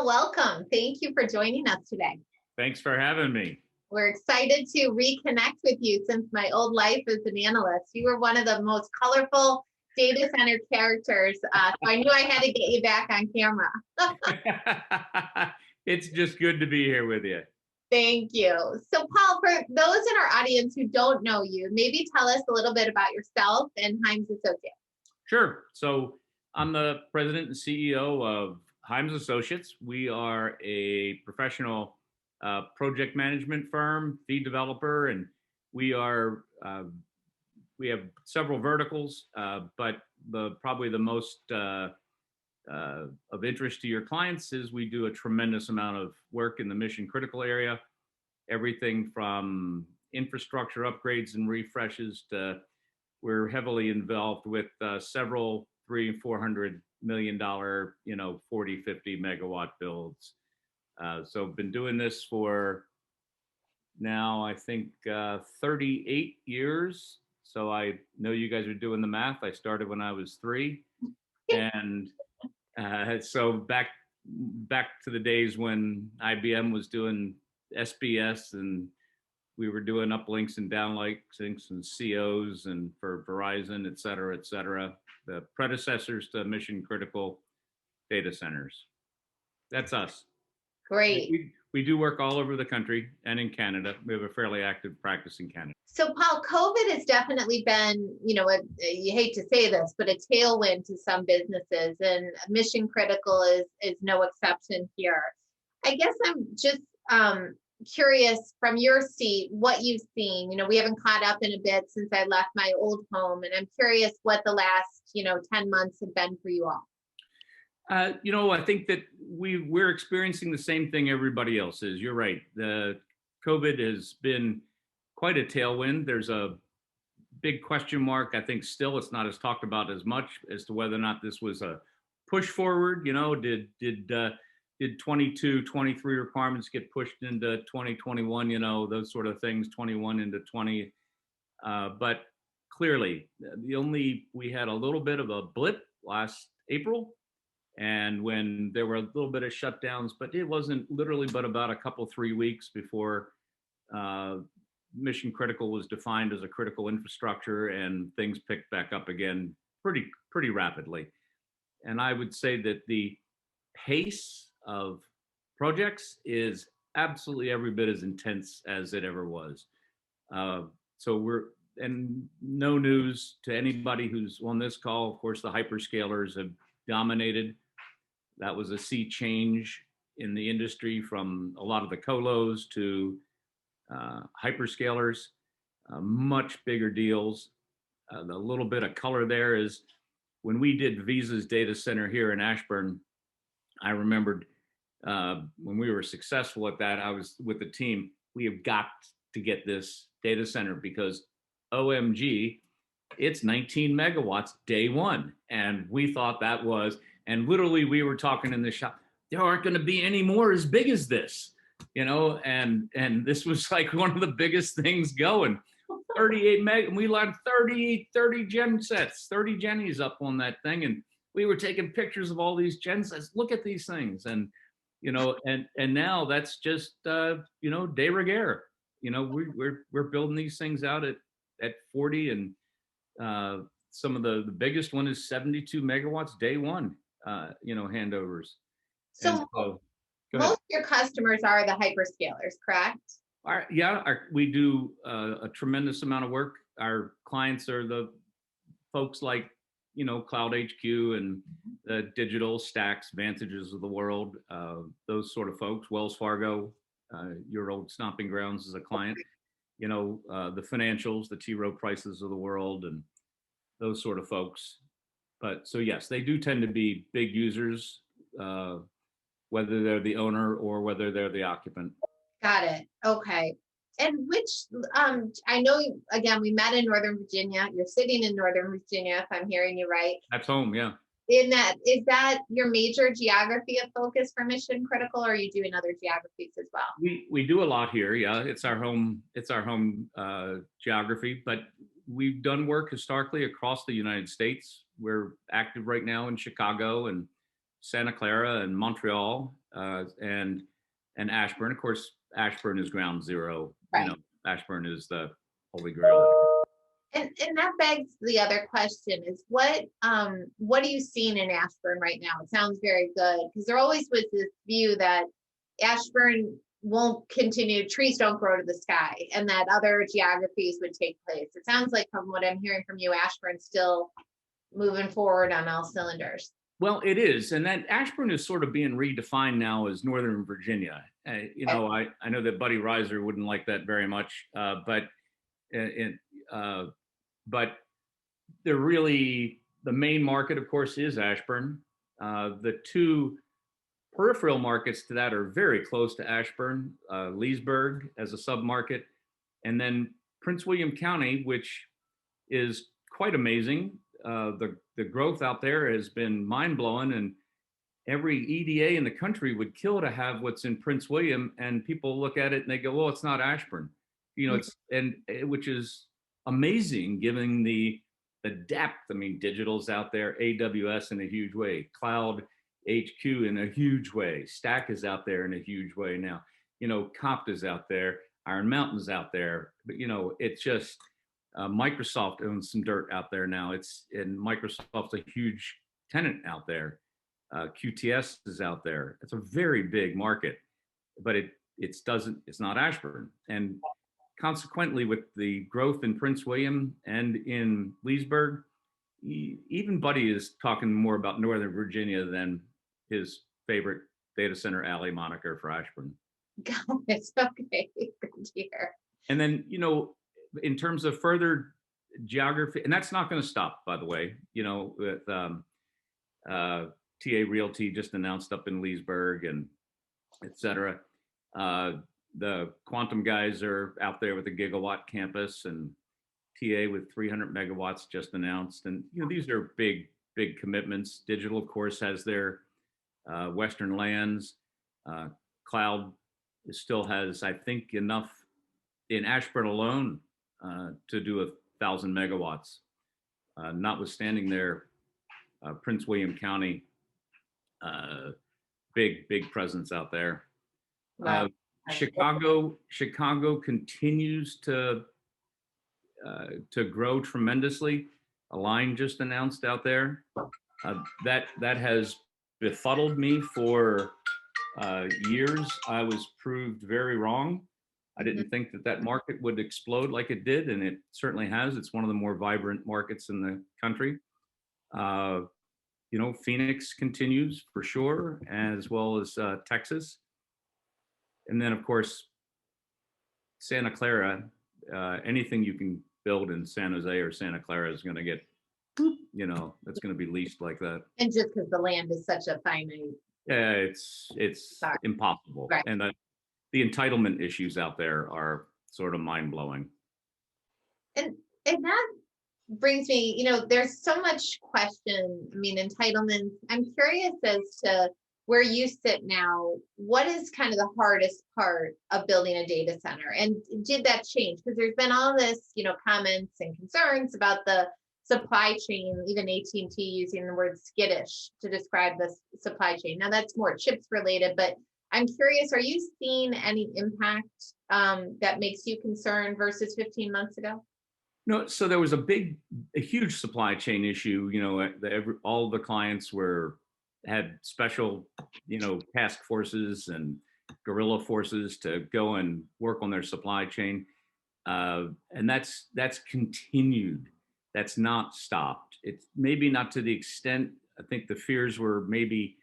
welcome. Thank you for joining us today. Thanks for having me. We're excited to reconnect with you since my old life as an analyst. You were one of the most colorful data center characters, so I knew I had to get you back on camera. It's just good to be here with you. Thank you. So Paul, for those in our audience who don't know you, maybe tell us a little bit about yourself and Heims Associates. Sure. So I'm the president and CEO of Heims Associates. We are a professional project management firm, feed developer, and we are we have several verticals, but probably the most of interest to your clients is we do a tremendous amount of work in the mission critical area, everything from infrastructure upgrades and refreshes to we're heavily involved with several $300-400 million, 40-50 megawatt builds. So been doing this for now, I think 38 years. So I know you guys are doing the math. I started when I was 3. And so back to the days when IBM was doing SBS and we were doing uplinks and downlinks and COs and for Verizon, et cetera, the predecessors to mission critical data centers. That's us. Great. We do work all over the country and in Canada. We have a fairly active practice in Canada. So Paul, COVID has definitely been, you hate to say this, but a tailwind to some businesses, and mission critical is no exception here. I guess I'm just curious from your seat, what you've seen. We haven't caught up in a bit since I left my old home, and I'm curious what the last, 10 months have been for you all. I think that we're experiencing the same thing everybody else is. You're right. The COVID has been quite a tailwind. There's a big question mark. I think still it's not as talked about as much as to whether or not this was a push forward. Did 22, 23 requirements get pushed into 2021? Those sort of things. 21 into 20. But clearly, we had a little bit of a blip last April. And when there were a little bit of shutdowns, but it wasn't literally but about 3 weeks before mission critical was defined as a critical infrastructure and things picked back up again pretty rapidly. And I would say that the pace of projects is absolutely every bit as intense as it ever was. And no news to anybody who's on this call, of course, the hyperscalers have dominated. That was a sea change in the industry from a lot of the colos to hyperscalers, much bigger deals. The little bit of color there is when we did Visa's data center here in Ashburn, I remembered when we were successful at that, I was with the team, we have got to get this data center because OMG, it's 19 megawatts day one. And we thought that was, and literally we were talking in the shop, there aren't going to be any more as big as this, and this was like one of the biggest things going. 38 meg, and we learned 30 gen sets, 30 Jennies up on that thing. And we were taking pictures of all these gen sets. Look at these things. And, and now that's just, de rigueur. We're building these things out at 40 and, some of the biggest one is 72 megawatts day one, handovers. So most of your customers are the hyperscalers, correct? We do a tremendous amount of work. Our clients are the folks like, Cloud HQ and the Digital Stacks, Vantages of the world, those sort of folks. Wells Fargo, your old stomping grounds as a client, the financials, the T. Rowe Prices of the world, and those sort of folks. But so yes, they do tend to be big users, whether they're the owner or whether they're the occupant. Got it. Okay. And which, I know, again, we met in Northern Virginia. You're sitting in Northern Virginia, if I'm hearing you right. That's home, yeah. Is that your major geography of focus for mission critical, or are you doing other geographies as well? We do a lot here, yeah. It's our home geography, but we've done work historically across the United States. We're active right now in Chicago and Santa Clara and Montreal, and Ashburn. Of course, Ashburn is ground zero. Right. Ashburn is the holy grail. And that begs the other question is what are you seeing in Ashburn right now? It sounds very good because there always was this view that Ashburn won't continue, trees don't grow to the sky, and that other geographies would take place. It sounds like from what I'm hearing from you, Ashburn's still moving forward on all cylinders. Well, it is, and that Ashburn is sort of being redefined now as Northern Virginia. I know that Buddy Reiser wouldn't like that very much, uh, but they're really the main market, of course, is Ashburn. The two peripheral markets to that are very close to Ashburn, Leesburg as a submarket, and then Prince William County, which is quite amazing. The growth out there has been mind blowing, and every EDA in the country would kill to have what's in Prince William, and people look at it and they go, "Well, it's not Ashburn," It's which is amazing given the depth. I mean, digital's out there, AWS in a huge way, cloud HQ in a huge way, Stack is out there in a huge way now. Copt is out there, Iron Mountain's out there, but it's just Microsoft owns some dirt out there now. And Microsoft's a huge tenant out there. QTS is out there. It's a very big market, but it's not Ashburn. And consequently, with the growth in Prince William and in Leesburg, even Buddy is talking more about Northern Virginia than his favorite data center alley moniker for Ashburn. Got it. Okay, good to hear. And then, in terms of further geography, and that's not going to stop, by the way, with TA Realty just announced up in Leesburg and et cetera. The Quantum guys are out there with the gigawatt campus, and TA with 300 megawatts just announced. And, these are big commitments. Digital, of course, has their Western lands. Cloud still has, I think, enough in Ashburn alone to do 1,000 megawatts, notwithstanding their Prince William County big presence out there. Wow. Chicago continues to grow tremendously. Align just announced out there. That has befuddled me for years. I was proved very wrong. I didn't think that market would explode like it did, and it certainly has. It's one of the more vibrant markets in the country. Phoenix continues for sure, as well as Texas. And then, of course, Santa Clara. Anything you can build in San Jose or Santa Clara is going to get, that's going to be leased like that. And just because the land is such a finite. Yeah, it's impossible. Right. And the entitlement issues out there are sort of mind blowing. And that brings me, there's so much question. I mean, entitlements. I'm curious as to where you sit now. What is kind of the hardest part of building a data center? And did that change? Because there's been all this, comments and concerns about the supply chain, even AT&T using the word skittish to describe this supply chain. Now that's more chips related, but I'm curious, are you seeing any impact that makes you concerned versus 15 months ago? No, so there was a huge supply chain issue. All the clients had special, task forces and guerrilla forces to go and work on their supply chain, and that's continued. That's not stopped. It's maybe not to the extent. I think the fears were maybe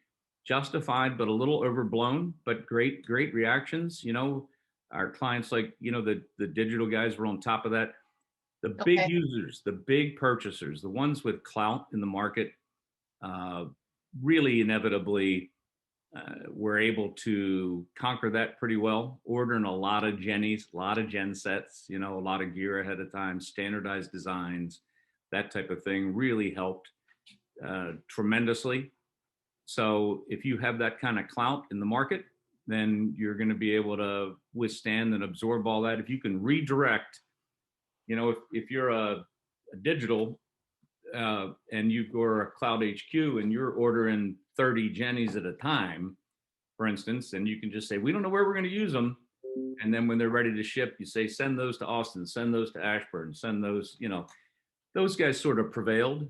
justified, but a little overblown. But great reactions. Our clients, like the digital guys, were on top of that. The big users, the big purchasers, the ones with clout in the market, really inevitably were able to conquer that pretty well, ordering a lot of Jennies, a lot of gen sets, a lot of gear ahead of time, standardized designs, that type of thing really helped tremendously. So if you have that kind of clout in the market, then you're going to be able to withstand and absorb all that. If you can redirect, if you're a digital and you're a cloud HQ and you're ordering 30 Jennies at a time, for instance, and you can just say, we don't know where we're going to use them. And then when they're ready to ship, you say, send those to Austin, send those to Ashburn, send those, those guys sort of prevailed.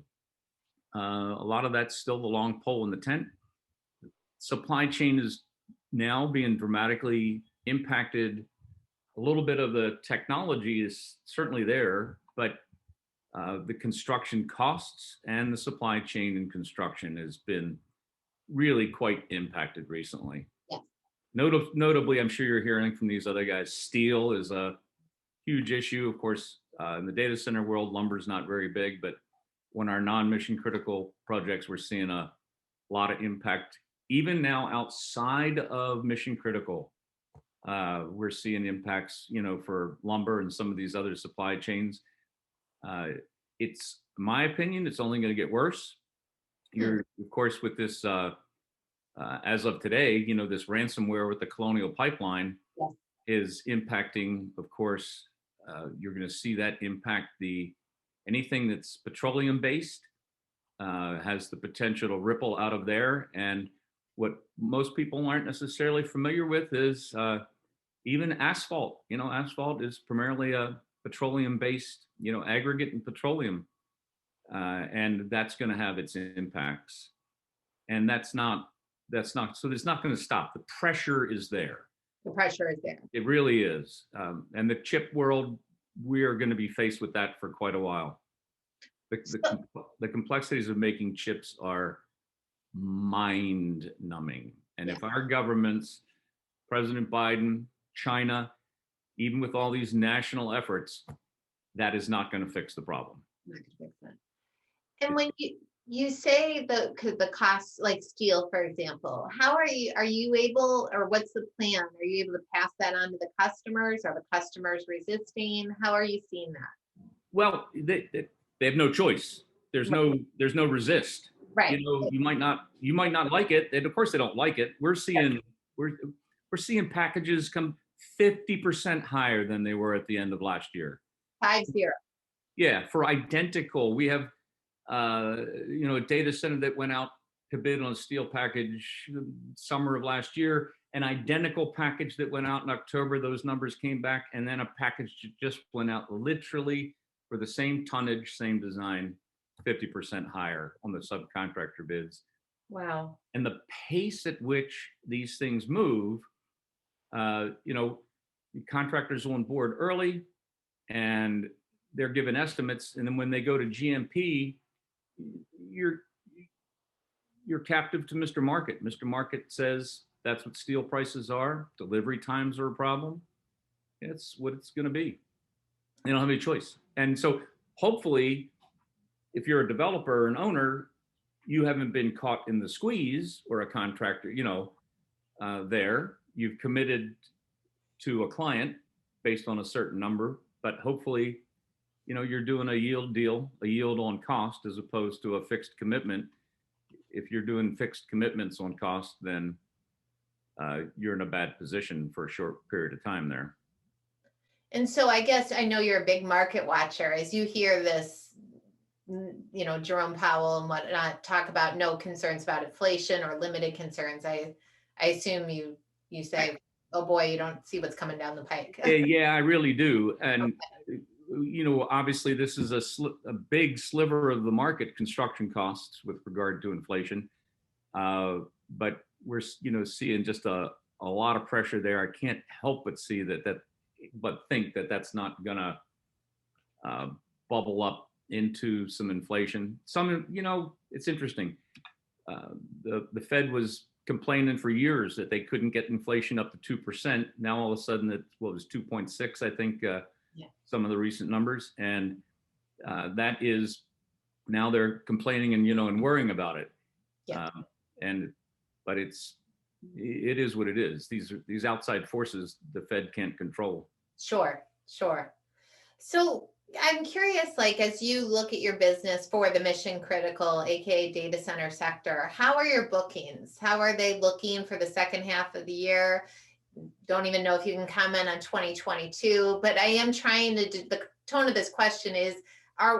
A lot of that's still the long pole in the tent. Supply chain is now being dramatically impacted. A little bit of the technology is certainly there, but the construction costs and the supply chain in construction has been really quite impacted recently. Yeah. Notably, I'm sure you're hearing from these other guys, steel is a huge issue. Of course, in the data center world, lumber's not very big, but when our non-mission critical projects, we're seeing a lot of impact. Even now outside of mission critical, we're seeing impacts, for lumber and some of these other supply chains. It's my opinion, it's only going to get worse. You're, of course, with this, as of today, this ransomware with the Colonial Pipeline is impacting, of course, you're going to see that impact anything that's petroleum based, has the potential to ripple out of there. And what most people aren't necessarily familiar with is even asphalt. Asphalt is primarily a petroleum based, aggregate and petroleum. And that's going to have its impacts. And so it's not going to stop. The pressure is there. The pressure is there. It really is. And the chip world, we are going to be faced with that for quite a while. The complexities of making chips are mind numbing. And if our governments, President Biden, China, even with all these national efforts, that is not going to fix the problem. Not going to fix that. And when you say the cost, like steel, for example, how are you able, or what's the plan? Are you able to pass that on to the customers? Are the customers resisting? How are you seeing that? Well, they have no choice. There's no resist. Right. You might not like it, and of course they don't like it. We're seeing packages come 50% higher than they were at the end of last year. 50. Yeah, for identical. We have a data center that went out to bid on a steel package summer of last year, an identical package that went out in October. Those numbers came back, and then a package just went out literally for the same tonnage, same design, 50% higher on the subcontractor bids. Wow. And the pace at which these things move, contractors on board early and they're given estimates. And then when they go to GMP, you're captive to Mr. Market. Mr. Market says that's what steel prices are. Delivery times are a problem. It's what it's going to be. They don't have any choice. And so hopefully, if you're a developer or an owner, you haven't been caught in the squeeze, or a contractor, there. You've committed to a client based on a certain number, but hopefully, you're doing a yield deal, a yield on cost, as opposed to a fixed commitment. If you're doing fixed commitments on cost, then you're in a bad position for a short period of time there. And so I guess I know you're a big market watcher. As you hear this, Jerome Powell and whatnot talk about no concerns about inflation or limited concerns, I assume you say, oh boy, you don't see what's coming down the pike. Yeah, I really do. And, obviously this is a big sliver of the market, construction costs with regard to inflation. But we're, seeing just a lot of pressure there. I can't help but see but think that that's not gonna bubble up into some inflation. It's interesting. The Fed was complaining for years that they couldn't get inflation up to 2%. Now all of a sudden it was 2.6, I think, some of the recent numbers. And that is, now they're complaining and worrying about it. Yeah. But it is what it is. These outside forces the Fed can't control. Sure. So I'm curious, as you look at your business for the mission critical, aka data center sector, how are your bookings? How are they looking for the second half of the year? Don't even know if you can comment on 2022, but I am trying to the tone of this question is,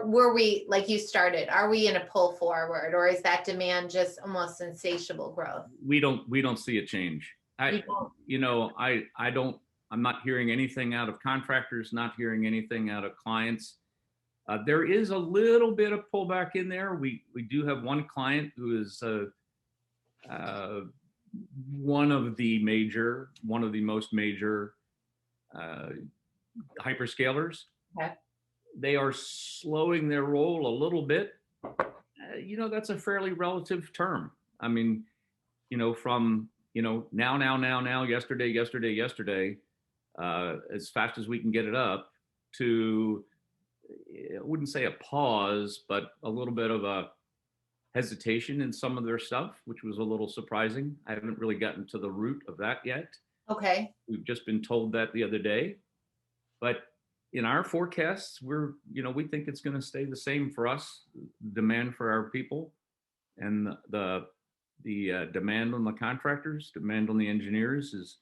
were we, like you started, are we in a pull forward, or is that demand just almost insatiable growth? We don't see a change. I, You don't. I don't, I'm not hearing anything out of contractors, not hearing anything out of clients. There is a little bit of pullback in there. We do have one client who is uh, one of the most major uh, hyperscalers. Okay. They are slowing their roll a little bit. That's a fairly relative term. I mean, from now, yesterday, as fast as we can get it up to, I wouldn't say a pause, but a little bit of a hesitation in some of their stuff, which was a little surprising. I haven't really gotten to the root of that yet. Okay. We've just been told that the other day. But in our forecasts, we think it's going to stay the same for us. Demand for our people and the demand on the contractors, demand on the engineers is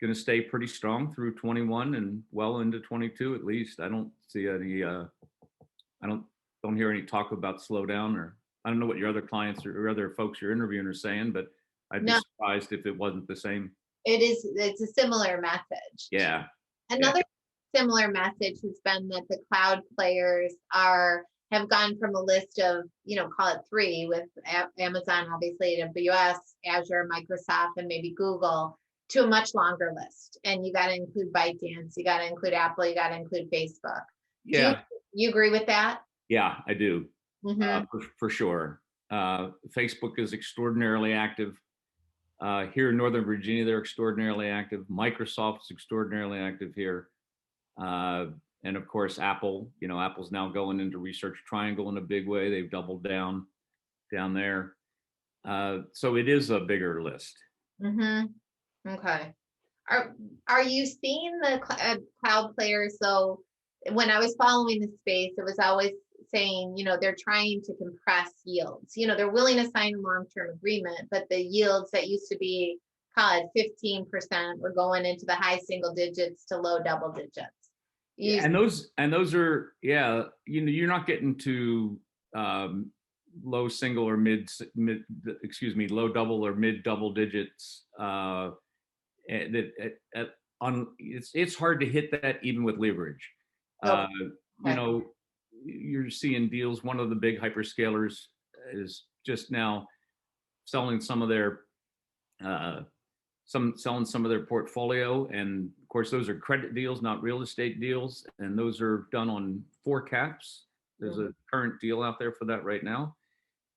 going to stay pretty strong through 21 and well into 22 at least. I don't see any. I don't hear any talk about slowdown, or I don't know what your other clients or other folks you're interviewing are saying, but I'd be No, surprised if it wasn't the same. it's a similar message. Yeah. Yeah. Another similar message has been that the cloud players have gone from a list of, call it three with Amazon, obviously, AWS, Azure, Microsoft, and maybe Google, to a much longer list. And you got to include ByteDance, you got to include Apple, you got to include Facebook. Yeah. You agree with that? Yeah, I do. Mm-hmm. For sure. Facebook is extraordinarily active. Here in Northern Virginia, they're extraordinarily active. Microsoft's extraordinarily active here. And of course, Apple's now going into Research Triangle in a big way. They've doubled down there. So it is a bigger list. Mm-hmm. Okay. Are you seeing the cloud players? So when I was following the space, it was always saying, they're trying to compress yields. They're willing to sign a long-term agreement, but the yields that used to be, call it 15%, were going into the high single digits to low double digits. And those are, yeah, you're not getting to low single or low double or mid double digits. It's hard to hit that even with leverage. Okay. You're seeing deals. One of the big hyperscalers is just now selling some of their portfolio, and of course those are credit deals, not real estate deals, and those are done on 4 caps. There's a current deal out there for that right now,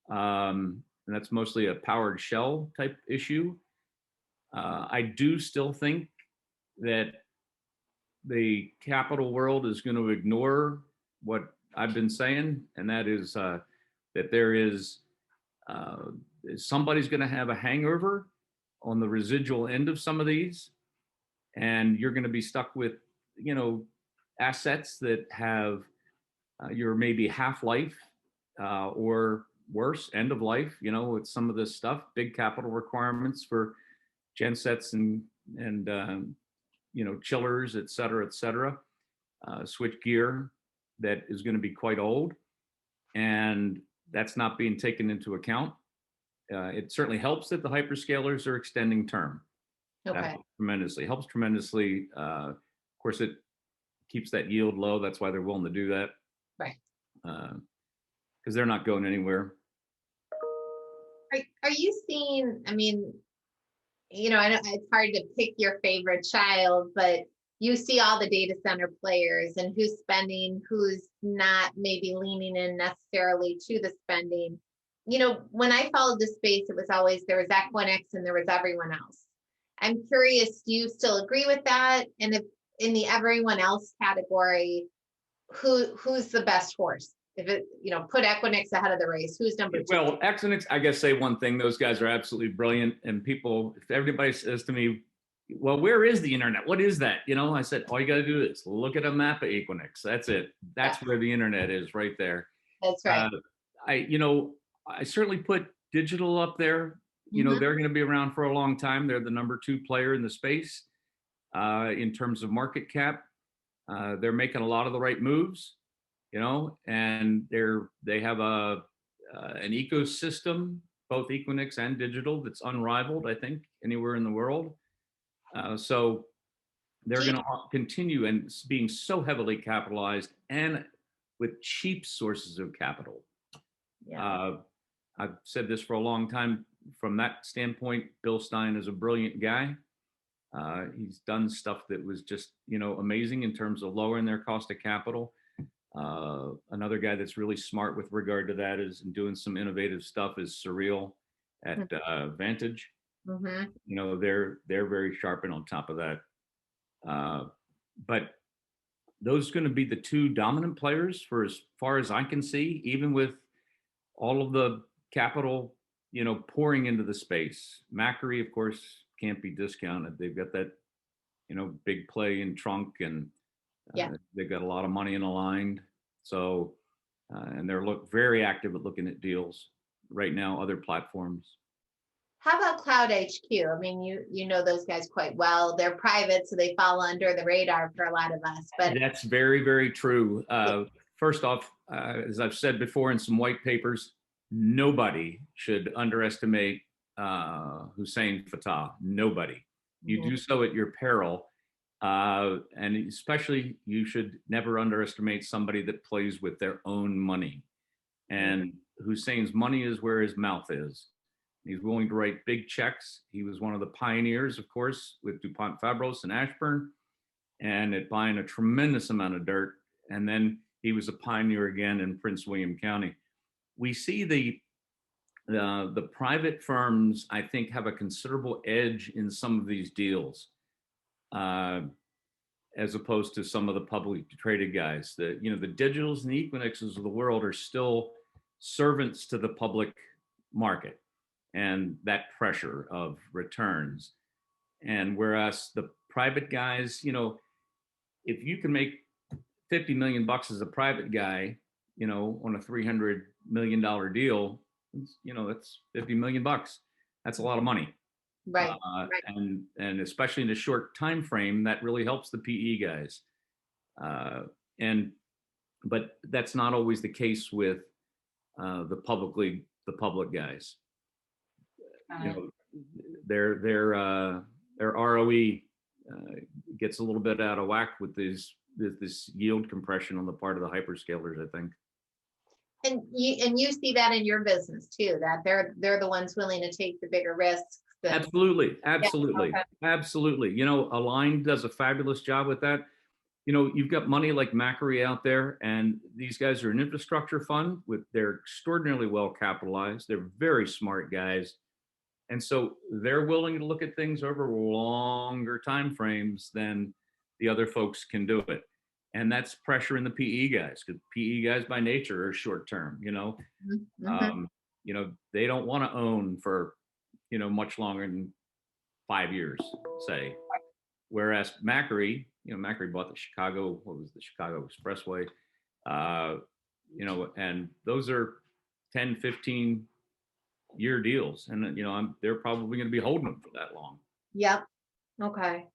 and that's mostly a powered shell type issue. I do still think that the capital world is going to ignore what I've been saying, and that is that there is somebody's going to have a hangover on the residual end of some of these, and you're going to be stuck with assets that have your maybe half-life or worse, end of life, with some of this stuff, big capital requirements for gensets and chillers, et cetera, switch gear that is going to be quite old, and that's not being taken into account. It certainly helps that the hyperscalers are extending term. Okay. Helps tremendously. Of course, it keeps that yield low. That's why they're willing to do that. Right. Because they're not going anywhere. Are you seeing, I mean, I know it's hard to pick your favorite child, but you see all the data center players and who's spending, who's not maybe leaning in necessarily to the spending. When I followed this space, it was always, there was Equinix and there was everyone else. I'm curious, do you still agree with that? And if in the everyone else category, who's the best horse? If it, put Equinix ahead of the race, who's number 2? Well, Equinix, I guess, say one thing, those guys are absolutely brilliant. And if everybody says to me, well, where is the internet? What is that? I said, all you got to do is look at a map of Equinix. That's it. That's where the internet is, right there. That's right. I certainly put digital up there. They're going to be around for a long time. They're the number 2 player in the space in terms of market cap. They're making a lot of the right moves, and they have an ecosystem both Equinix and digital that's unrivaled, I think, anywhere in the world. So they're Do you, going to continue and being so heavily capitalized and with cheap sources of capital. yeah. I've said this for a long time. From that standpoint, Bill Stein is a brilliant guy. He's done stuff that was just, amazing in terms of lowering their cost of capital. Another guy that's really smart with regard to that is doing some innovative stuff is Surreal at Vantage. Mm-hmm. They're very sharp and on top of that. But those are going to be the two dominant players for as far as I can see, even with all of the capital, pouring into the space. Macri, of course, can't be discounted. They've got that, big play in trunk, and Yeah. they've got a lot of money in aligned. So, and they're very active at looking at deals right now, other platforms. How about Cloud HQ? I mean, you know those guys quite well. They're private, so they fall under the radar for a lot of us. But that's very, very true. First off, as I've said before in some white papers, nobody should underestimate Hussein Fatah. Nobody. You do so at your peril. And especially, you should never underestimate somebody that plays with their own money. And Hussein's money is where his mouth is. He's willing to write big checks. He was one of the pioneers, of course, with DuPont Fabros and Ashburn, and at buying a tremendous amount of dirt. And then he was a pioneer again in Prince William County. We see the private firms, I think, have a considerable edge in some of these deals, as opposed to some of the publicly traded guys. The Digitals and the Equinixes of the world are still servants to the public market and that pressure of returns. And whereas the private guys, if you can make 50 million bucks as a private guy, on a $300 million deal, that's 50 million bucks. That's a lot of money. right. And especially in a short time frame, that really helps the PE guys. But that's not always the case with the public guys. Their ROE gets a little bit out of whack with this yield compression on the part of the hyperscalers, I think. And you see that in your business too, that they're the ones willing to take the bigger risks. Absolutely. Okay. Absolutely. Aligned does a fabulous job with that. You've got money like Macri out there, and these guys are an infrastructure fund they're extraordinarily well capitalized. They're very smart guys. And so they're willing to look at things over longer time frames than the other folks can do it. And that's pressure in the PE guys, because PE guys by nature are short term, Mm-hmm. They don't want to own for, much longer than 5 years, say. Whereas Macri bought the Chicago Expressway, and those are 10, 15 year deals. And, they're probably going to be holding them for that long. Yep. Okay.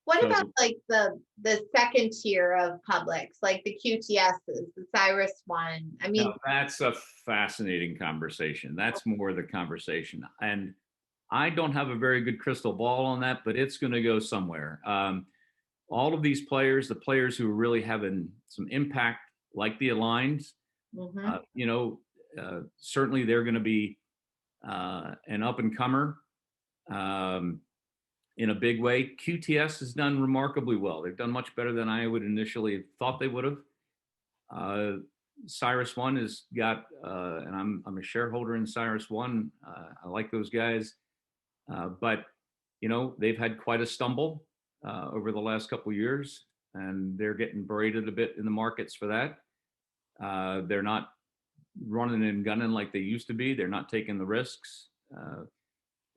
What about like the second tier of publics, like the QTSs, the Cyrus one? I mean, that's a fascinating conversation. That's more the conversation. And I don't have a very good crystal ball on that, but it's going to go somewhere. All of these players, the players who are really having some impact, like the aligned, certainly they're going to be an up and comer in a big way. QTS has done remarkably well. They've done much better than I would initially have thought they would have. Cyrus One has got, and I'm a shareholder in Cyrus One. I like those guys, but they've had quite a stumble over the last couple of years, and they're getting berated a bit in the markets for that. They're not running and gunning like they used to be. They're not taking the risks.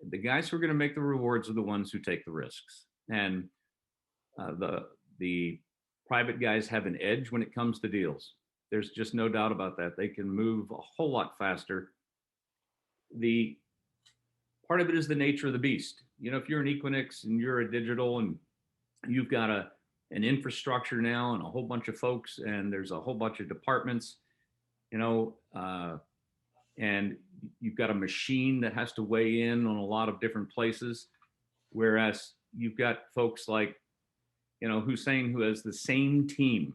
The guys who are going to make the rewards are the ones who take the risks. And the private guys have an edge when it comes to deals. There's just no doubt about that. They can move a whole lot faster. The part of it is the nature of the beast. If you're an Equinix and you're a digital and you've got an infrastructure now and a whole bunch of folks, and there's a whole bunch of departments, and you've got a machine that has to weigh in on a lot of different places. Whereas you've got folks like, Hussein, who has the same team,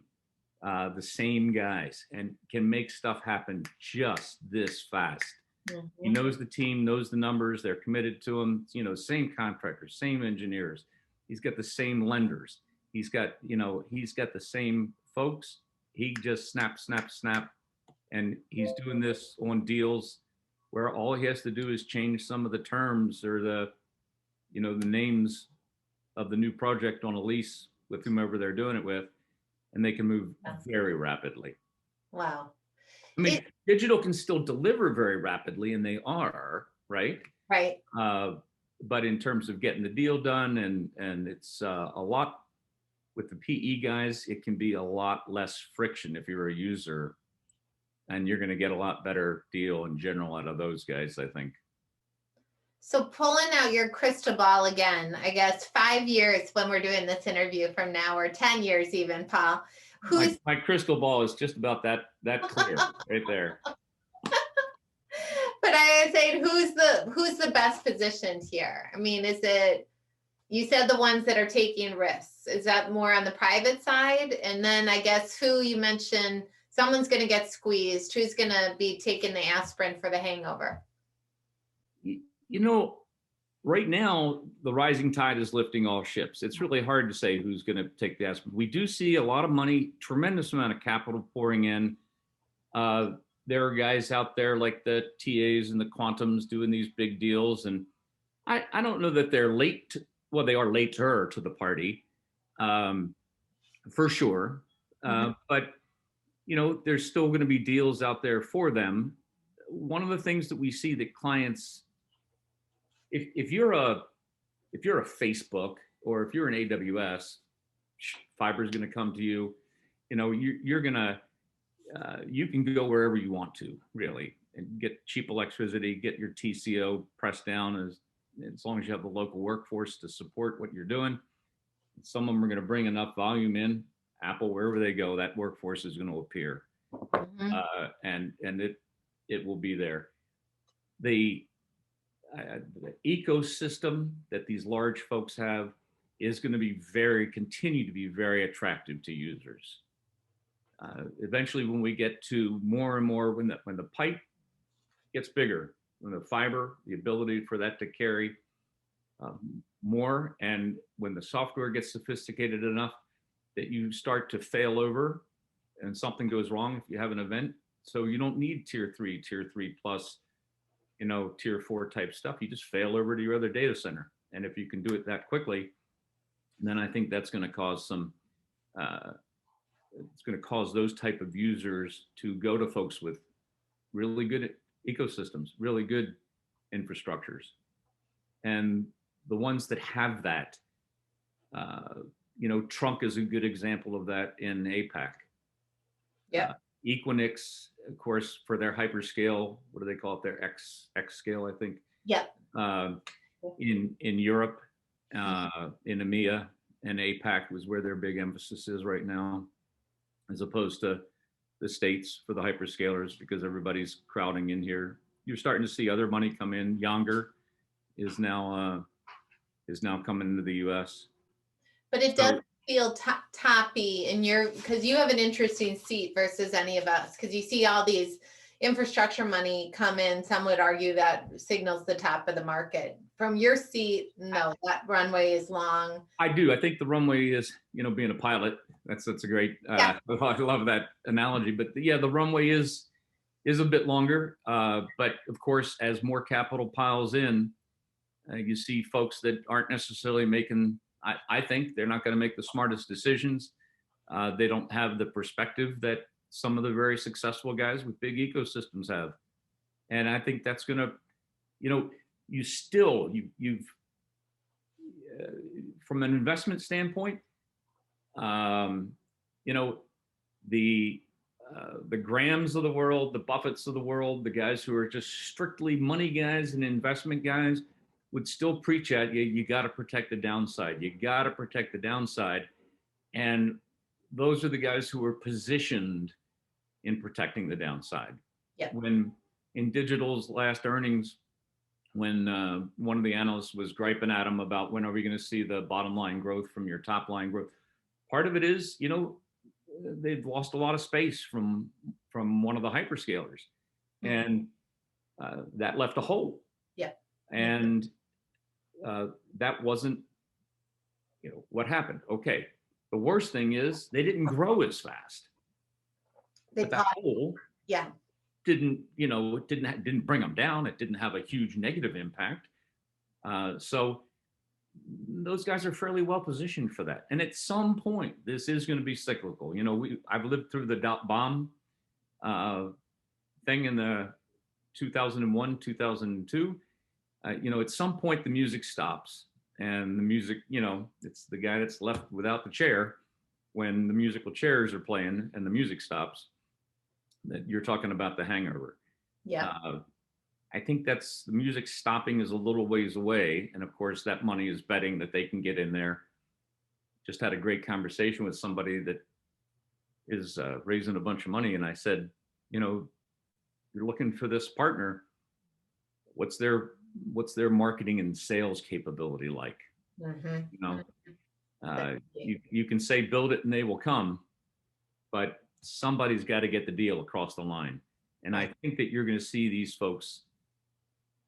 the same guys, and can make stuff happen just this fast. Mm-hmm. He knows the team, knows the numbers, they're committed to him, same contractors, same engineers. He's got the same lenders. He's got the same folks. He just snap, snap, snap. And he's doing this on deals where all he has to do is change some of the terms or the names of the new project on a lease with whomever they're doing it with, and they can move very rapidly. Wow. I mean, digital can still deliver very rapidly, and they are, right? Right. But in terms of getting the deal done, and it's a lot with the PE guys, it can be a lot less friction if you're a user, and you're going to get a lot better deal in general out of those guys, I think. So pulling out your crystal ball again, I guess 5 years when we're doing this interview from now, or 10 years even, Paul. My crystal ball is just about that clear right there. But I was saying, who's the best positioned here? I mean, is it, you said the ones that are taking risks? Is that more on the private side? And then I guess who you mentioned, someone's going to get squeezed. Who's going to be taking the aspirin for the hangover? Right now, the rising tide is lifting all ships. It's really hard to say who's going to take the aspirin. We do see a lot of money, tremendous amount of capital pouring in. There are guys out there like the TAs and the Quantums doing these big deals. And I don't know that they're late. Well, they are later to the party, for sure. But, there's still going to be deals out there for them. One of the things that we see that clients, if you're a Facebook or if you're an AWS, fiber is going to come to you. You're going to, you can go wherever you want to, really, and get cheap electricity, get your TCO pressed down as long as you have the local workforce to support what you're doing. Some of them are going to bring enough volume in. Apple, wherever they go, that workforce is going to appear, and it will be there. The ecosystem that these large folks have is going to continue to be very attractive to users. Eventually, when we get to more and more, when the pipe gets bigger, when the fiber, the ability for that to carry more, and when the software gets sophisticated enough that you start to fail over and something goes wrong if you have an event. So you don't need tier 3 plus, tier 4 type stuff. You just fail over to your other data center. And if you can do it that quickly, then I think that's going to cause it's going to cause those type of users to go to folks with really good ecosystems, really good infrastructures. And the ones that have that, Trunk is a good example of that in APAC. Yeah. Equinix, of course, for their hyperscale, what do they call it? Their X scale, I think. Yeah. In Europe, in EMEA and APAC was where their big emphasis is right now, as opposed to the States for the hyperscalers, because everybody's crowding in here. You're starting to see other money come in. Younger is now coming into the U.S. But it does feel toppy in because you have an interesting seat versus any of us, because you see all these infrastructure money come in. Some would argue that signals the top of the market. From your seat, no, that runway is long. I do. I think the runway is, being a pilot. That's a great. I love that analogy. But the runway is a bit longer. But of course, as more capital piles in, you see folks that aren't necessarily making. I think they're not going to make the smartest decisions. They don't have the perspective that some of the very successful guys with big ecosystems have. And I think that's going to, you've from an investment standpoint, the Grahams of the world, the Buffetts of the world, the guys who are just strictly money guys and investment guys would still preach at you, you got to protect the downside. You got to protect the downside. And those are the guys who are positioned in protecting the downside. Yeah. When in digital's last earnings, when one of the analysts was griping at him about when are we going to see the bottom line growth from your top line growth. Part of it is, they've lost a lot of space from one of the hyperscalers, and that left a hole. Yeah. And that wasn't, what happened. Okay. The worst thing is they didn't grow as fast. But that hole didn't bring them down. It didn't have a huge negative impact. So those guys are fairly well positioned for that. And at some point, this is going to be cyclical. I've lived through the dot-bomb thing in the 2001, 2002. At some point the music stops, and the music, it's the guy that's left without the chair when the musical chairs are playing and the music stops. That you're talking about the hangover. Yeah. I think that's the music stopping is a little ways away. And of course that money is betting that they can get in there. Just had a great conversation with somebody that is raising a bunch of money. And I said, you're looking for this partner. What's their marketing and sales capability like? You can say build it and they will come, but somebody's got to get the deal across the line. And I think that you're going to see these folks,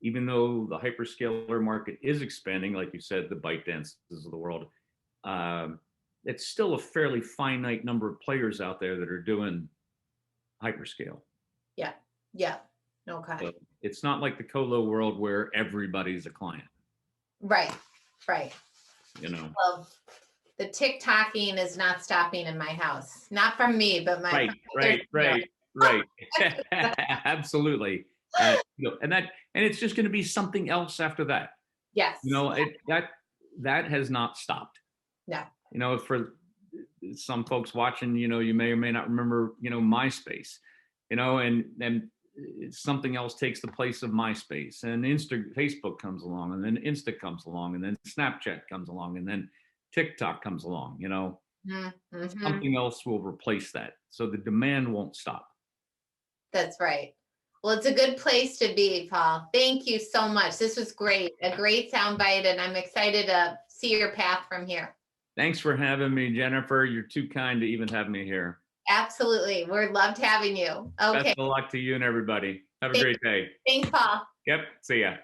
even though the hyperscaler market is expanding, like you said, the ByteDances of the world, it's still a fairly finite number of players out there that are doing hyperscale. Yeah. Okay. So it's not like the colo world where everybody's a client. Right. Well, the TikToking is not stopping in my house. Not from me, but my right. Absolutely. And it's just going to be something else after that. Yes. That has not stopped. No. For some folks watching, you may or may not remember, MySpace, and something else takes the place of MySpace, and Facebook comes along, and then Insta comes along, and then Snapchat comes along, and then TikTok comes along. Something else will replace that. So the demand won't stop. That's right. Well, it's a good place to be, Paul. Thank you so much. This was great. A great soundbite, and I'm excited to see your path from here. Thanks for having me, Jennifer. You're too kind to even have me here. Absolutely. We're loved having you. Okay. Best of luck to you and everybody. Have a great day. Thanks, Paul. Yep. See ya.